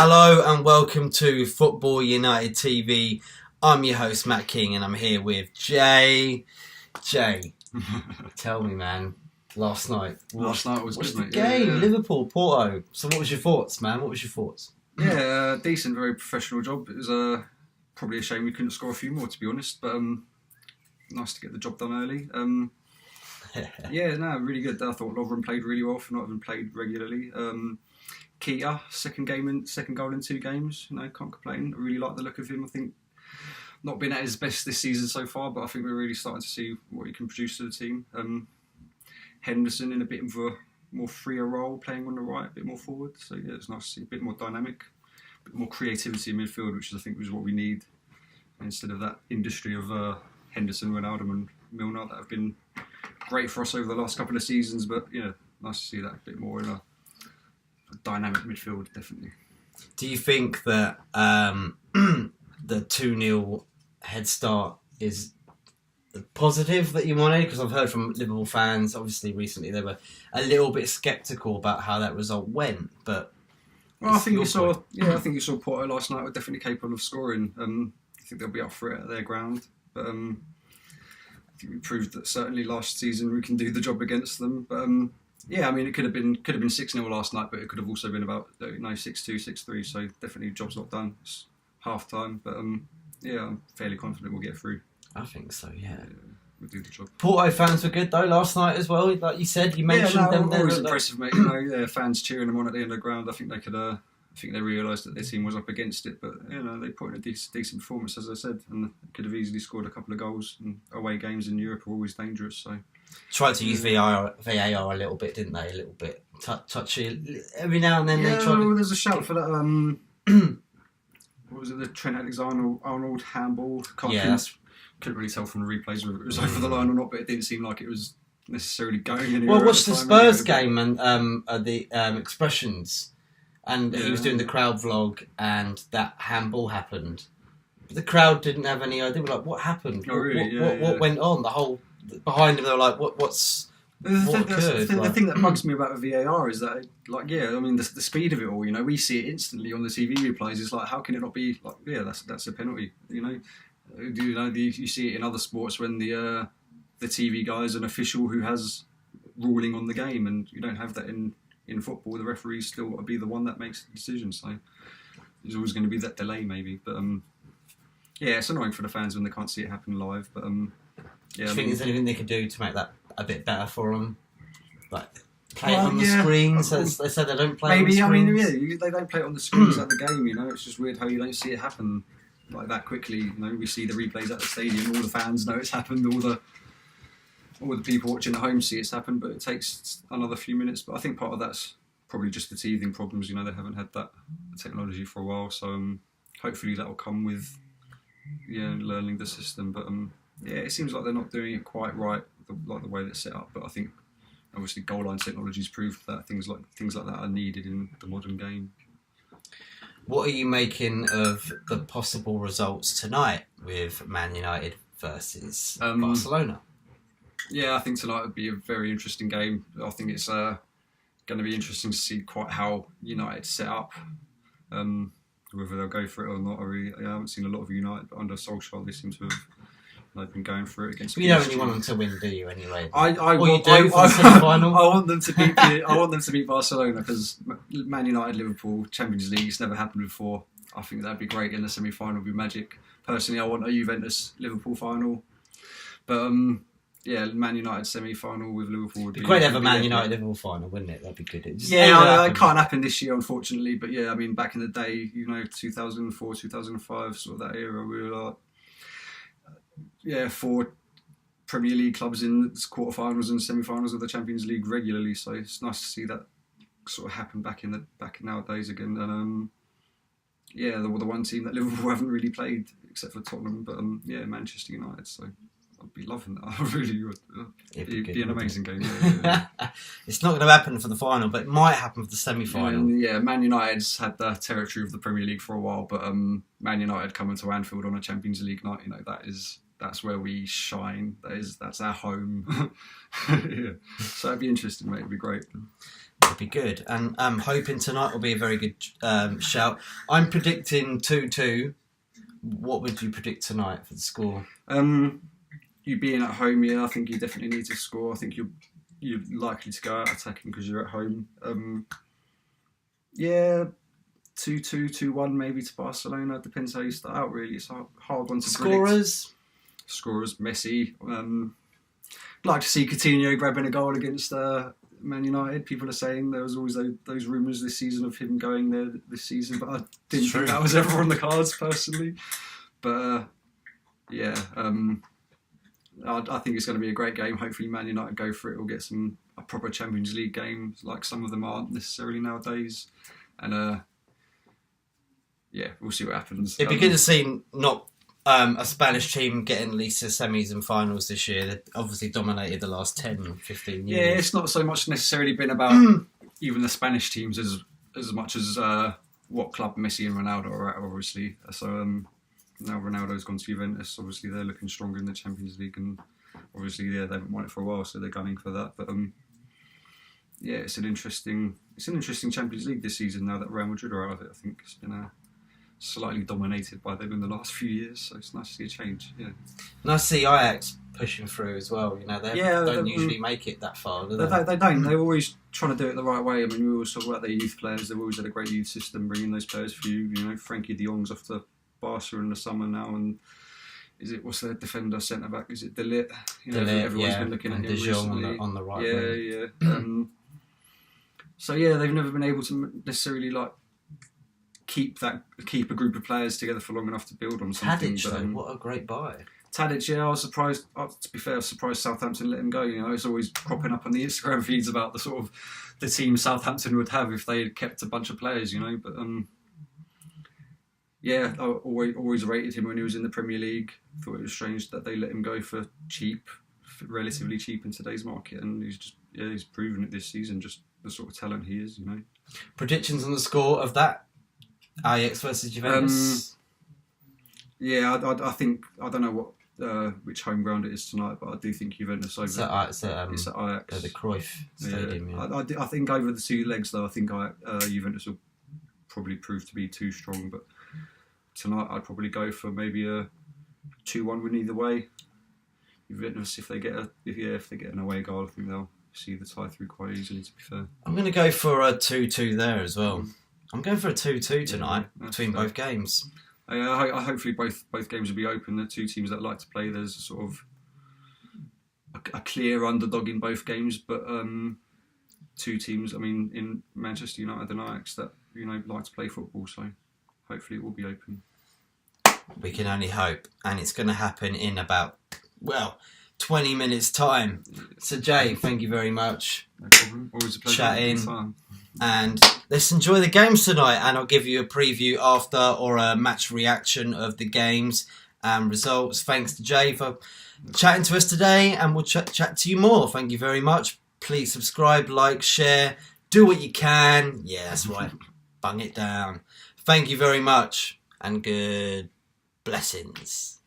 Hello and welcome to Football United TV. I'm your host Matt King and I'm here with Jay. Jay, tell me, man. Last night was what's good, the mate. game? Yeah. Liverpool, Porto. So what was your thoughts, man? What was your thoughts? Yeah, decent, very professional job. It was probably a shame we couldn't score a few more, to be honest. But nice to get the job done early. Really good. I thought Lovren played really well for not having played regularly. Keita, second goal in 2 games. Can't complain. I really like the look of him. I think not been at his best this season so far, but I think we're really starting to see what he can produce to the team. Henderson in a bit of a more freer role, playing on the right, a bit more forward. So yeah, it's nice to see a bit more dynamic, a bit more creativity in midfield, which I think was what we need instead of that industry of Henderson, Ronaldo, and Milner that have been great for us over the last couple of seasons. But yeah, nice to see that a bit more in a dynamic midfield, definitely. Do you think that the 2-0 head start is the positive that you wanted? Because I've heard from Liverpool fans, obviously recently, they were a little bit sceptical about how that result went. But I think you saw Porto last night were definitely capable of scoring. I think they'll be up for it at their ground. But I think we proved that certainly last season we can do the job against them. But it could have been 6-0 last night, but it could have also been about 6-2, 6-3. So definitely job's not done. It's half time, but I'm fairly confident we'll get through. I think so, yeah. We'll do the job. Porto fans were good though last night as well. Like you said, you mentioned them. Always impressive, mate. Fans cheering them on at the end of the ground. I think they could. I think they realised that their team was up against it, but they put in a decent performance, as I said, and could have easily scored a couple of goals. And away games in Europe are always dangerous. So tried to use VAR a little bit, didn't they? A little bit touchy. Every now and then they tried. There's a shout for that. What was it? The Trent Alexander-Arnold handball. Couldn't really tell from the replays whether it was over the line or not, but it didn't seem like it was necessarily going anywhere. Well, watch the Spurs game and the expressions, and he was doing the crowd vlog, and that handball happened. But the crowd didn't have any idea. They were like, "What happened? Oh, really? What went on?" The whole behind him, they were like, "What's?" The thing that bugs me about VAR is that, the speed of it all. We see it instantly on the TV replays. It's like, how can it not be like? Yeah, that's a penalty. You see it in other sports when the TV guy is an official who has ruling on the game, and you don't have that in football. The referee's still got to be the one that makes the decision. So there's always going to be that delay, maybe. But it's annoying for the fans when they can't see it happen live. But do you think there's anything they could do to make that a bit better for them? Like play it on the screens. They said they don't play. Maybe on the screens. they don't play it on the screens at the game. It's just weird how you don't see it happen like that quickly. We see the replays at the stadium. All the fans know it's happened. All the people watching at home see it's happened. But it takes another few minutes. But I think part of that's probably just the teething problems. They haven't had that technology for a while. So hopefully that will come with learning the system. But it seems like they're not doing it quite right, like the way they're set up. But I think obviously goal line technology's proved that things like that are needed in the modern game. What are you making of the possible results tonight with Man United versus Barcelona? Yeah, I think tonight would be a very interesting game. I think it's going to be interesting to see quite how United set up, whether they'll go for it or not. I haven't seen a lot of United, but under Solskjaer they seem to have been going for it against. You don't really want them to win, do you? Anyway, I want them to beat. I want them to beat Barcelona because Man United, Liverpool, Champions League. It's never happened before. I think that'd be great in the semi-final. Would be magic. Personally, I want a Juventus Liverpool final, but Man United semi-final with Liverpool would be great to have a Man United Liverpool final, wouldn't it? That'd be good. It can't happen this year, unfortunately. But back in the day, 2004, 2005, sort of that era, we were like, 4 Premier League clubs in quarterfinals and semi-finals of the Champions League regularly. So it's nice to see that sort of happen back nowadays again. And the one team that Liverpool haven't really played except for Tottenham, but Manchester United. So I'd be loving that. I really would. It'd be an amazing game. It's not going to happen for the final, but it might happen for the semi-final. Man United's had the territory of the Premier League for a while, but Man United coming to Anfield on a Champions League night, that is that's where we shine. That's our home. Yeah. So it'd be interesting, mate. It'd be great. It'd be good, and I'm hoping tonight will be a very good shout. I'm predicting 2-2. What would you predict tonight for the score? You being at home, yeah, I think you definitely need to score. I think you're likely to go out attacking because you're at home. Yeah, 2-2, 2-1 maybe to Barcelona. Depends how you start out, really. It's a hard one to predict. Scorers, Messi. Like to see Coutinho grabbing a goal against Man United. People are saying there was always those rumours this season of him going there this season, but I didn't think that was ever on the cards personally. But yeah, I think it's going to be a great game. Hopefully Man United go for it. We'll get a proper Champions League game, like some of them aren't necessarily nowadays. And yeah, we'll see what happens. It'd be good to see not a Spanish team getting at least to semis and finals this year. They've obviously dominated the last 10, 15 years. Yeah, it's not so much necessarily been about even the Spanish teams as much as what club Messi and Ronaldo are at, obviously. So now Ronaldo's gone to Juventus. Obviously, they're looking stronger in the Champions League, and obviously, yeah, they haven't won it for a while, so they're gunning for that. But yeah, it's an interesting Champions League this season now that Real Madrid are out of it. I think it's been slightly dominated by them in the last few years, so it's nice to see a change. Yeah, nice to see Ajax pushing through as well. You know, they don't usually make it that far, do they? They don't. They're always trying to do it the right way. I mean, we always talk about their youth players. They've always had a great youth system, bringing those players for you. You know, Frankie de Jong's off to Barca in the summer now, and what's their defender centre back? Is it De Ligt? You know, everyone's been looking at him recently. On the right wing. Yeah. So yeah, they've never been able to necessarily keep a group of players together for long enough to build on something. Tadic, though, what a great buy. Tadic, yeah, I was surprised. To be fair, I was surprised Southampton let him go. You know, it's always cropping up on the Instagram feeds about the sort of the team Southampton would have if they had kept a bunch of players. You know, but yeah, I always rated him when he was in the Premier League. Thought it was strange that they let him go for cheap, relatively cheap in today's market, and he's proven it this season. Just the sort of talent he is. You know. Predictions on the score of that Ajax versus Juventus. Yeah, I think I don't know which home ground it is tonight, but I do think Juventus over. It's at Ajax. The Cruyff Stadium. Yeah. I think over the two legs though, I think Juventus will probably prove to be too strong. But tonight, I'd probably go for maybe a 2-1 win either way. Juventus, if they get an away goal, I think they'll see the tie through quite easily. To be fair, I'm going to go for a 2-2 there as well. I'm going for a 2-2 tonight between both games. Hopefully both games will be open. The two teams that like to play, there's a sort of a clear underdog in both games, but two teams, I mean, in Manchester United and Ajax that, you know, like to play football, so hopefully it will be open. We can only hope, and it's going to happen in about, 20 minutes time. So Jay, thank you very much. No problem. Always a pleasure. Chatting. And let's enjoy the games tonight, and I'll give you a preview after or a match reaction of the games and results. Thanks to Jay for chatting to us today, and we'll chat to you more. Thank you very much. Please subscribe, like, share, do what you can. Yeah, that's right. Bung it down. Thank you very much, and good blessings.